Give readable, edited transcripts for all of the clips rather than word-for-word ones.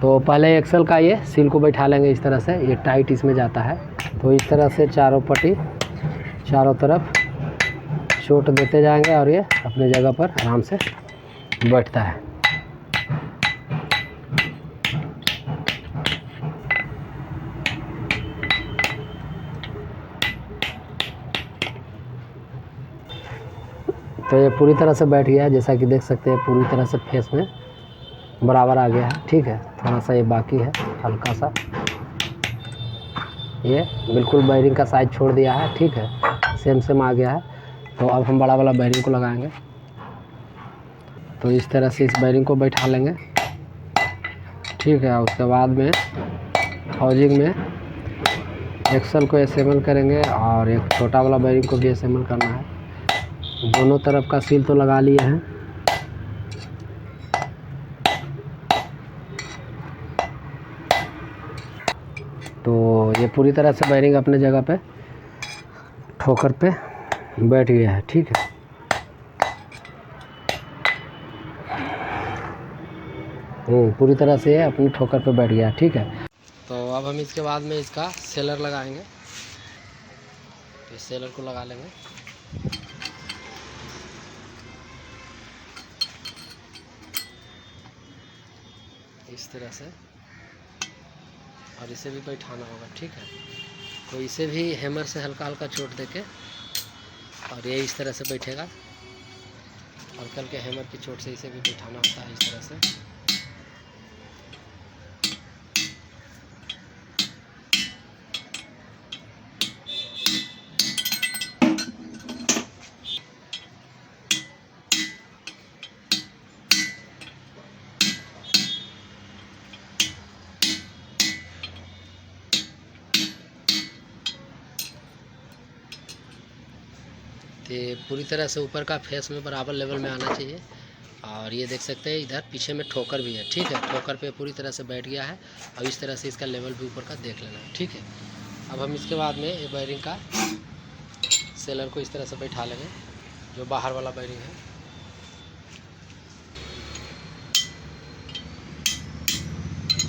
तो पहले एक्सल का ये सील को बैठा लेंगे इस तरह से, ये टाइट इसमें जाता है। तो इस तरह से चारों पट्टी चारों तरफ चोट देते जाएंगे और ये अपने जगह पर आराम से बैठता है। तो ये पूरी तरह से बैठ गया है, जैसा कि देख सकते हैं पूरी तरह से फेस में बराबर आ गया है। ठीक है, थोड़ा सा ये बाकी है हल्का सा, ये बिल्कुल बैरिंग का साइज छोड़ दिया है। ठीक है, सेम आ गया है। तो अब हम बड़ा वाला बैरिंग को लगाएंगे। तो इस तरह से इस बैरिंग को बैठा लेंगे। ठीक है, उसके बाद में हाउजिंग में एक्सल को असेंबल करेंगे और एक छोटा वाला बैरिंग को भी असेंबल करना है। दोनों तरफ का सील तो लगा लिए हैं। तो ये पूरी तरह से बैरिंग अपने जगह पे ठोकर पे बैठ गया है। ठीक है, पूरी तरह से अपनी ठोकर पे बैठ गया। ठीक है, तो अब हम इसके बाद में इसका सेलर लगाएंगे। तो इस सेलर को लगा लेंगे। इस तरह से, और इसे भी बैठाना होगा। ठीक है, तो इसे भी हैमर से हल्का हल्का चोट देके, और ये इस तरह से बैठेगा। हल्के हल्के हैमर की चोट से इसे भी बैठाना होता है इस तरह से। तो पूरी तरह से ऊपर का फेस में बराबर लेवल में आना चाहिए। और ये देख सकते हैं इधर पीछे में ठोकर भी है। ठीक है, ठोकर पे पूरी तरह से बैठ गया है। और इस तरह से इसका लेवल भी ऊपर का देख लेना है। ठीक है, अब हम इसके बाद में ये बैरिंग का सेलर को इस तरह से बैठा लेंगे, जो बाहर वाला बैरिंग है।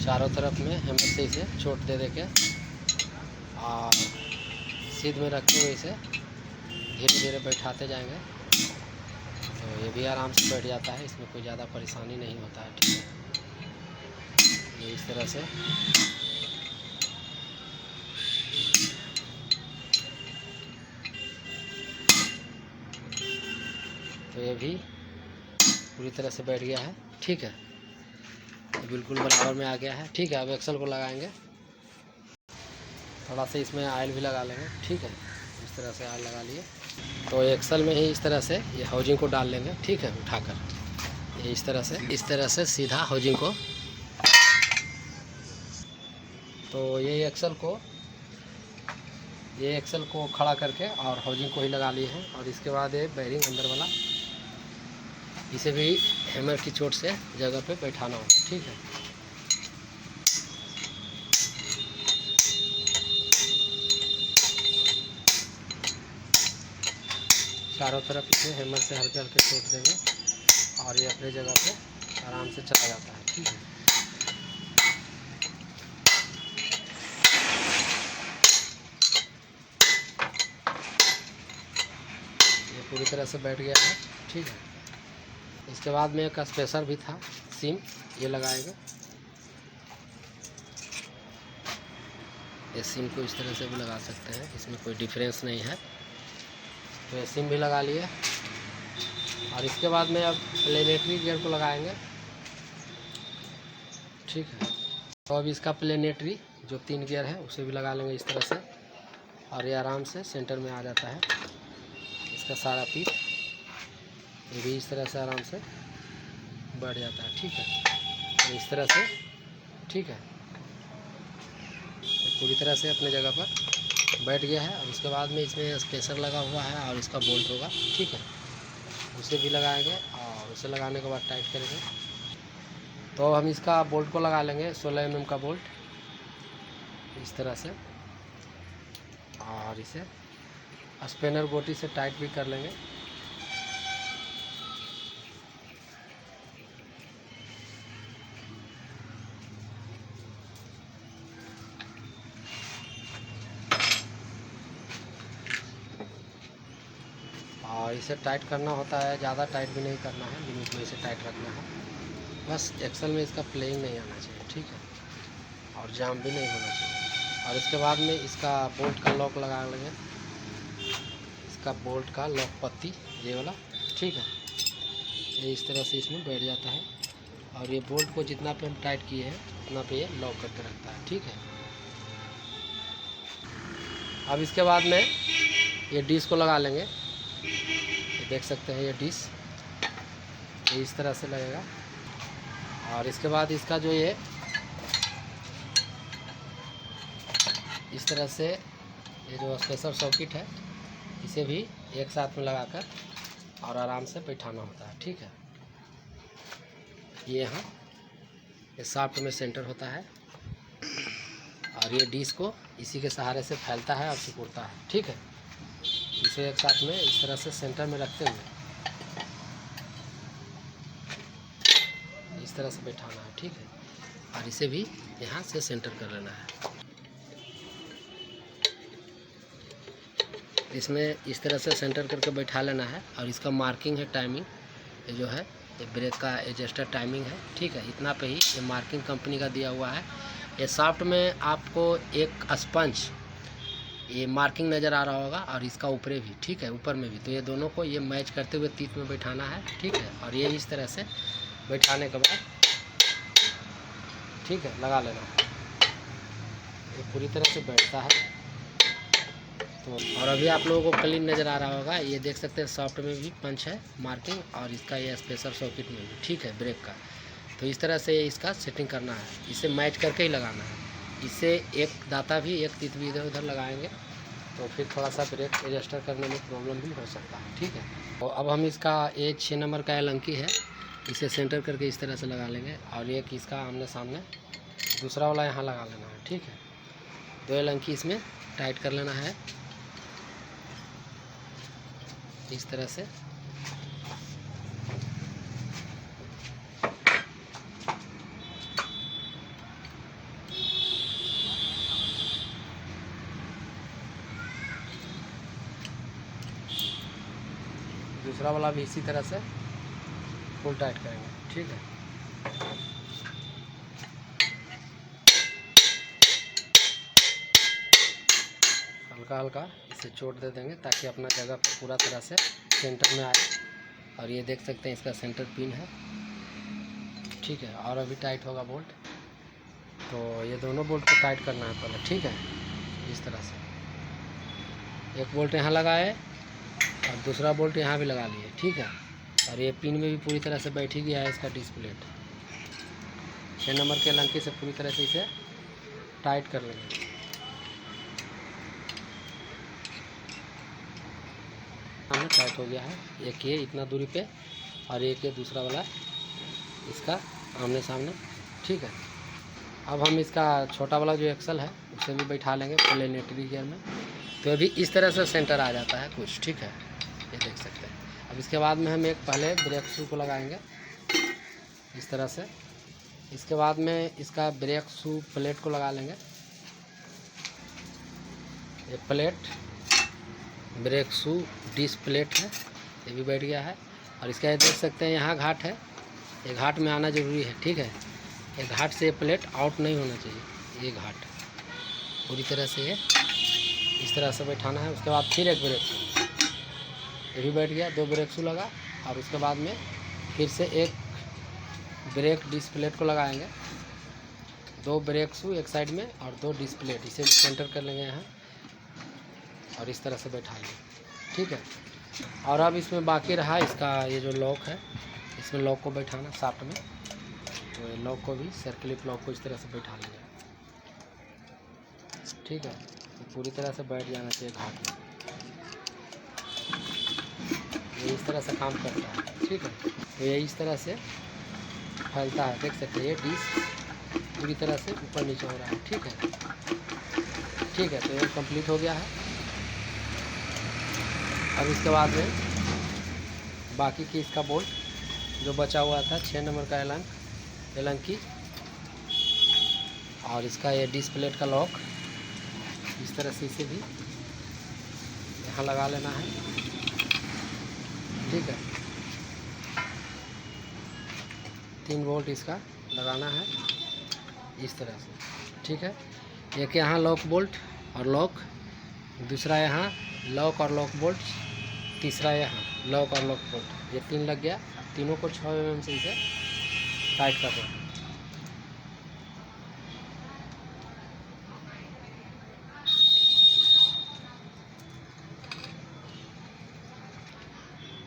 चारों तरफ में हैमर से इसे चोट दे के और सीध में रखते हुए इसे धीरे धीरे बैठाते जाएंगे। तो ये भी आराम से बैठ जाता है, इसमें कोई ज़्यादा परेशानी नहीं होता है। ठीक है, ये इस तरह से। तो ये भी पूरी तरह से बैठ गया है। ठीक है, बिल्कुल बराबर में आ गया है। ठीक है, अब एक्सल को लगाएंगे। थोड़ा सा इसमें ऑयल भी लगा लेंगे। ठीक है, इस तरह से ऑयल लगा लिए। तो एक्सल में ही इस तरह से ये हाउजिंग को डाल लेंगे। ठीक है, उठाकर ये इस तरह से सीधा हाउजिंग को। तो ये एक्सल को खड़ा करके और हाउजिंग को ही लगा लिए हैं। और इसके बाद ये बैरिंग अंदर वाला, इसे भी हैमर की चोट से जगह पे बैठाना होगा। ठीक है, चारों तरफ इसे हैमर से हल्के हल्के चोट देंगे और ये अपने जगह पे आराम से चला जाता है। ठीक है, ये पूरी तरह से बैठ गया है। ठीक है, इसके बाद में एक स्पेसर भी था, सिम, ये लगाएंगे। ये सिम को इस तरह से भी लगा सकते हैं, इसमें कोई डिफरेंस नहीं है। तो ये सिम भी लगा लिए। और इसके बाद में अब प्लेनेटरी गियर को लगाएंगे। ठीक है, तो अब इसका प्लेनेटरी जो 3 गियर है उसे भी लगा लेंगे इस तरह से। और ये आराम से सेंटर में आ जाता है इसका सारा पीस। ये भी इस तरह से आराम से बढ़ जाता है। ठीक है, तो इस तरह से। ठीक है, तो पूरी तरह से अपने जगह पर बैठ गया है। और उसके बाद में इसमें स्पेसर लगा हुआ है और इसका बोल्ट होगा। ठीक है, उसे भी लगाएंगे और उसे लगाने के बाद टाइट करेंगे। तो हम इसका बोल्ट को लगा लेंगे, 16 mm का बोल्ट इस तरह से। और इसे स्पेनर गोटी से टाइट भी कर लेंगे। इसे टाइट करना होता है, ज़्यादा टाइट भी नहीं करना है, लिमिट में इसे टाइट रखना है। बस एक्सल में इसका प्लेइंग नहीं आना चाहिए, ठीक है, और जाम भी नहीं होना चाहिए। और इसके बाद में इसका बोल्ट का लॉक लगा लेंगे, इसका बोल्ट का लॉक पत्ती ये वाला, ठीक है, ये इस तरह से इसमें बैठ जाता है। और ये बोल्ट को जितना पे हम टाइट किए हैं उतना पे ये लॉक करके रखता है, ठीक है। अब इसके बाद में ये डिश को लगा लेंगे, ये देख सकते हैं ये डिश ये इस तरह से लगेगा। और इसके बाद इसका जो ये इस तरह से ये जो स्पेशल सॉकेट है इसे भी एक साथ में लगाकर और आराम से बैठाना होता है, ठीक है। ये यहाँ ये शाफ्ट में सेंटर होता है और ये डिश को इसी के सहारे से फैलता है और सिकुड़ता है, ठीक है। इसे एक साथ में इस तरह से सेंटर में रखते हुए इस तरह से बैठाना है, ठीक है। और इसे भी यहाँ से सेंटर कर लेना है। इसमें इस तरह से सेंटर करके बैठा लेना है। और इसका मार्किंग है टाइमिंग, ये जो है ये ब्रेक का एडजस्टर टाइमिंग है, ठीक है। इतना पे ही ये मार्किंग कंपनी का दिया हुआ है। ये शाफ्ट में आपको एक स्पंज ये मार्किंग नज़र आ रहा होगा और इसका ऊपरे भी, ठीक है, ऊपर में भी। तो ये दोनों को ये मैच करते हुए तीत में बैठाना है, ठीक है। और ये इस तरह से बैठाने के बाद, ठीक है, लगा लेना है। ये पूरी तरह से बैठता है। तो और अभी आप लोगों को क्लीन नज़र आ रहा होगा, ये देख सकते हैं सॉफ्ट में भी पंच है मार्किंग और इसका ये स्पेशल सॉकेट में भी, ठीक है, ब्रेक का। तो इस तरह से इसका सेटिंग करना है, इसे मैच करके ही लगाना है। इससे एक दाता भी एक तीत भी इधर उधर लगाएंगे तो फिर थोड़ा सा ब्रेक एडजस्टर करने में प्रॉब्लम भी हो सकता है, ठीक है। और अब हम इसका ये 6 नंबर का एलंकी है, इसे सेंटर करके इस तरह से लगा लेंगे। और एक इसका आमने सामने दूसरा वाला यहाँ लगा लेना है, ठीक है। 2 एलंकी इसमें टाइट कर लेना है इस तरह से। दूसरा वाला भी इसी तरह से फुल टाइट करेंगे, ठीक है। हल्का हल्का इसे चोट दे देंगे ताकि अपना जगह पर पूरा तरह से सेंटर में आए। और ये देख सकते हैं इसका सेंटर पिन है, ठीक है। और अभी टाइट होगा बोल्ट, तो ये दोनों बोल्ट को टाइट करना है पहले, ठीक है। इस तरह से एक बोल्ट यहाँ लगाए और दूसरा बोल्ट यहाँ भी लगा लिए, ठीक है। और ये पिन में भी पूरी तरह से बैठ ही गया है इसका डिस्क प्लेट। 6 नंबर के लंकी से पूरी तरह से इसे टाइट कर लेंगे। टाइट हो गया है, एक ये इतना दूरी पे और एक ये दूसरा वाला इसका आमने सामने, ठीक है। अब हम इसका छोटा वाला जो एक्सल है उसे भी बैठा लेंगे प्लेनेटरी गियर में। तो अभी इस तरह से सेंटर आ जाता है कुछ, ठीक है, ये देख सकते हैं। अब इसके बाद में हम एक पहले ब्रेक शू को लगाएंगे इस तरह से। इसके बाद में इसका ब्रेक शू प्लेट को लगा लेंगे। ये plate brake shoe disc plate है, ये भी बैठ गया है। और इसका ये देख सकते हैं यहाँ घाट है, ये घाट में आना ज़रूरी है, ठीक है। ये घाट से प्लेट आउट नहीं होना चाहिए, ये घाट पूरी तरह से ये इस तरह से बैठाना है। उसके बाद फिर एक ब्रेक शू, ये भी बैठ गया। 2 ब्रेक शू लगा और उसके बाद में फिर से एक ब्रेक डिस्क प्लेट को लगाएंगे। 2 ब्रेक शू एक साइड में और 2 डिस्क प्लेट, इसे भी सेंटर कर लेंगे यहाँ और इस तरह से बैठा लेंगे, ठीक है। और अब इसमें बाकी रहा इसका ये जो लॉक है, इसमें लॉक को बैठाना शाफ्ट में। तो ये लॉक को भी सर्किलिप लॉक को इस तरह से बैठा लेंगे, ठीक है। तो पूरी तरह से बैठ जाना चाहिए घाट में, ये इस तरह से काम करता है, ठीक है। तो ये इस तरह से फैलता है, देख सकते हैं ये डिस्क पूरी तरह से ऊपर नीचे हो रहा है, ठीक है, ठीक है। तो ये कंप्लीट हो गया है। अब इसके बाद में बाकी की इसका बोल्ट जो बचा हुआ था 6 नंबर का एलंकी और इसका ये डिस्क प्लेट का लॉक इस तरह से इसे भी यहाँ लगा लेना है। ठीक है। 3 बोल्ट इसका लगाना है इस तरह से, ठीक है। एक यहाँ लॉक बोल्ट और लॉक, दूसरा यहाँ लॉक और लॉक बोल्ट, तीसरा यहाँ लॉक और लॉक बोल्ट, ये 3 लग गया। तीनों को 6 mm से इसे टाइट कर दें।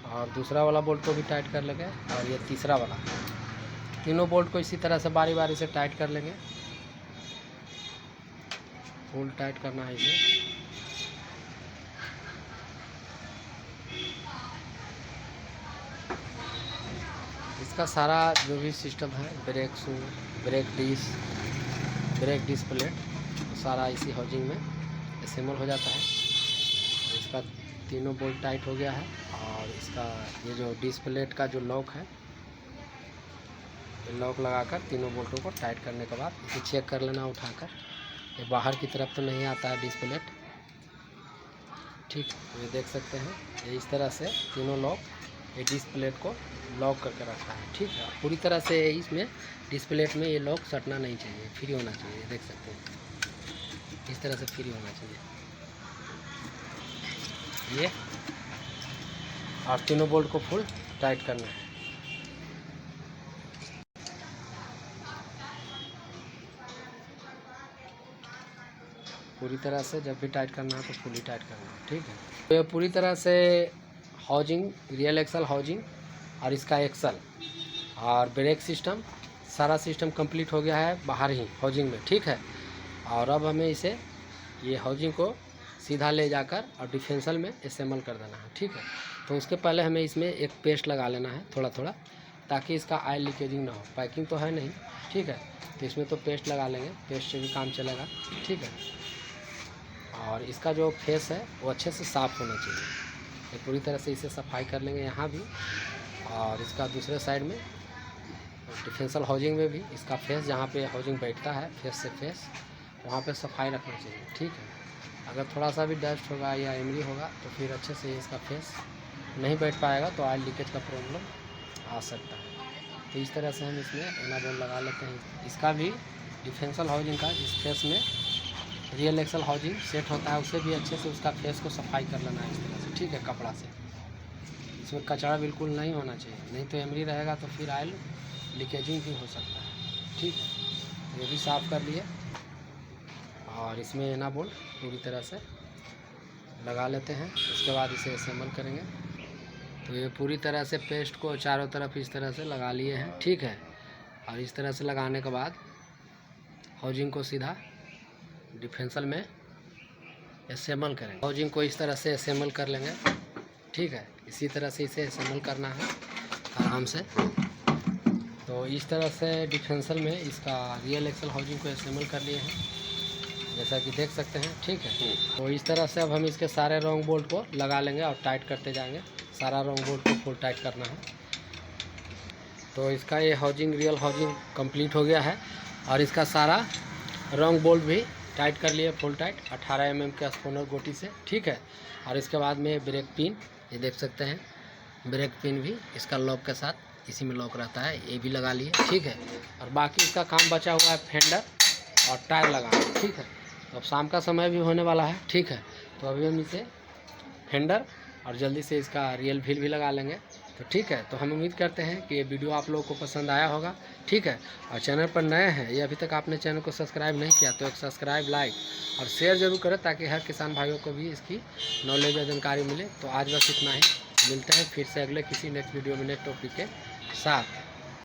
और दूसरा वाला बोल्ट को भी टाइट कर लेंगे, और ये तीसरा वाला, तीनों बोल्ट को इसी तरह से बारी बारी से टाइट कर लेंगे। फुल टाइट करना है इसे। इसका सारा जो भी सिस्टम है, brake shoe, brake disc plate, सारा इसी हाउसिंग में असेंबल हो जाता है। इसका तीनों बोल्ट टाइट हो गया है, और इसका ये जो डिस्क प्लेट का जो लॉक है, ये लॉक लगाकर तीनों बोल्टों को टाइट करने के बाद इसे चेक कर लेना उठाकर। ये बाहर की तरफ तो नहीं आता है डिस्क प्लेट, ठीक। ये देख सकते हैं, ये इस तरह से तीनों लॉक ये डिस्क प्लेट को लॉक करके रखा है, ठीक है। पूरी तरह से इसमें डिस्क प्लेट में ये लॉक सटना नहीं चाहिए, फ्री होना चाहिए। देख सकते हैं, इस तरह से फ्री होना चाहिए ये, और तीनों बोल्ट को फुल टाइट करना है। पूरी तरह से जब भी टाइट करना है तो फुली टाइट करना है, ठीक है। तो ये पूरी तरह से हाउसिंग, रियल एक्सल हाउसिंग और इसका एक्सल और ब्रेक सिस्टम, सारा सिस्टम कंप्लीट हो गया है बाहर ही हाउसिंग में, ठीक है। और अब हमें इसे, ये हाउसिंग को सीधा ले जाकर और डिफेंसल में असेंबल कर देना है, ठीक है। तो उसके पहले हमें इसमें एक पेस्ट लगा लेना है थोड़ा थोड़ा, ताकि इसका ऑयल लीकेजिंग ना हो। पैकिंग तो है नहीं, ठीक है, तो इसमें तो पेस्ट लगा लेंगे, पेस्ट से भी काम चलेगा, ठीक है। और इसका जो फेस है वो अच्छे से साफ़ होना चाहिए। ये पूरी तरह से इसे सफाई कर लेंगे यहाँ भी, और इसका दूसरे साइड में डिफेंसल हाउसिंग में भी इसका फेस, जहाँ पे हाउसिंग बैठता है फेस से फेस, वहाँ पे सफाई रखना चाहिए, ठीक है। अगर थोड़ा सा भी डस्ट होगा या एमरी होगा तो फिर अच्छे से इसका फेस नहीं बैठ पाएगा, तो ऑयल लीकेज का प्रॉब्लम आ सकता है। तो इस तरह से हम इसमें एनाबॉल लगा लेते हैं। इसका भी डिफेंसल हाउसिंग का जिस फेस में रियल एक्सल हाउसिंग सेट होता है, उसे भी अच्छे से उसका फेस को सफाई कर लेना है इस तरह से, ठीक है, कपड़ा से। इसमें कचरा बिल्कुल नहीं होना चाहिए, नहीं तो एमरी रहेगा तो फिर ऑयल लीकेजिंग भी हो सकता है, ठीक है। ये भी साफ़ कर लिए, और इसमें एनाबॉल पूरी तरह से लगा लेते हैं। उसके बाद इसे असेंबल करेंगे। तो ये पूरी तरह से पेस्ट को चारों तरफ इस तरह से लगा लिए हैं, ठीक है। और इस तरह से लगाने के बाद हाउसिंग को सीधा डिफेंसल में असेंबल करेंगे। हाउसिंग को इस तरह से असेंबल कर लेंगे, ठीक है। इसी तरह से इसे असेंबल करना है आराम से। तो इस तरह से डिफेंसल में इसका रियल एक्सल हाउसिंग को असेंबल कर लिए हैं, जैसा कि देख सकते हैं, ठीक है। तो इस तरह से अब हम इसके सारे रॉन्ग बोल्ट को लगा लेंगे और टाइट करते जाएंगे। सारा रॉन्ग बोल्ट को फुल टाइट करना है। तो इसका ये हाउसिंग, रियल हाउसिंग कंप्लीट हो गया है, और इसका सारा रॉन्ग बोल्ट भी टाइट कर लिए फुल टाइट 18 mm के स्पोनर गोटी से, ठीक है। और इसके बाद में ब्रेक पिन, ये देख सकते हैं, ब्रेक पिन भी इसका लॉक के साथ इसी में लॉक रहता है, ये भी लगा लिए, ठीक है। और बाकी इसका काम बचा हुआ है फेंडर और टायर लगाना, ठीक है। तो अब शाम का समय भी होने वाला है, ठीक है। तो अभी हम इसे फेंडर और जल्दी से इसका रियल व्हील भी लगा लेंगे, तो ठीक है। तो हम उम्मीद करते हैं कि ये वीडियो आप लोगों को पसंद आया होगा, ठीक है। और चैनल पर नए हैं, ये अभी तक आपने चैनल को सब्सक्राइब नहीं किया तो एक सब्सक्राइब, लाइक और शेयर जरूर करें, ताकि हर किसान भाइयों को भी इसकी नॉलेज और जानकारी मिले। तो आज बस इतना ही, मिलते हैं फिर से अगले किसी नेक्स्ट वीडियो में नेक्स्ट टॉपिक के साथ।